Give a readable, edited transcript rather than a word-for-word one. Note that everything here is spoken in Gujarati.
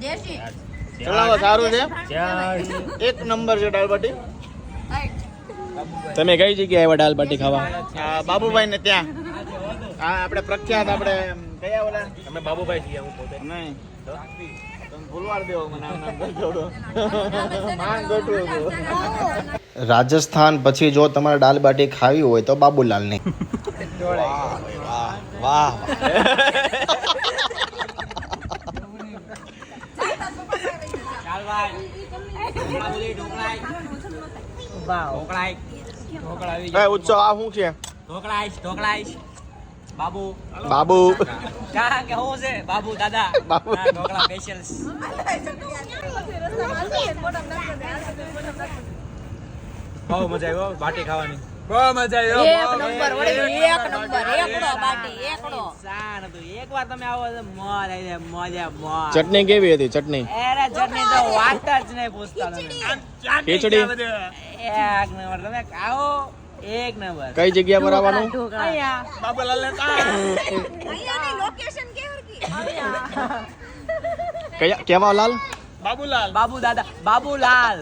ચલાવો સારું છે, એક નંબર છે દાળબાટી. તમે કઈ જગ્યાએ આવ્યા દાલ બાટી ખાવા? બાબુભાઈ ને ત્યાં. હા, આપણે પ્રખ્યાત આપણે કયા ઓલા અમે બાબુભાઈ છીએ, હું પોતે. નહીં તમે ભૂલવા દેવો મને આમ નામ ગોઠવડો. માંગ ગોઠવું. રાજસ્થાન પછી જો તમારે દાલ બાટી ખાવી હોય તો બાબુલાલ ની. વાહ ઉત્સવ આ શું છે? બાબુ બાબુ ક્યાં કે હું છે બાબુ દાદા બાબુ. ઢોકળા સ્પેશિયલ બહુ મજા આવ્યો બાટી ખાવાની. બહુ મજા એક નંબર વળી, એક નંબર, એકડો બાટી, એકડો. સાન હતું એકવાર તમે આવો તો મોજ આવી જાય મોજે મોજ ચટણી કેવી હતી? ચટણી અરે ચટણી તો વાત જ નહીં પૂછતા તમે ખીચડી એક નંબર તમે ખાઓ એક નંબર કઈ જગ્યા પર આવવાનું? અહીંયા બાબુલાલ અહીંયાની લોકેશન કેવી કેવા લાલ? બાબુલાલ બાબુ દાદા બાબુલાલ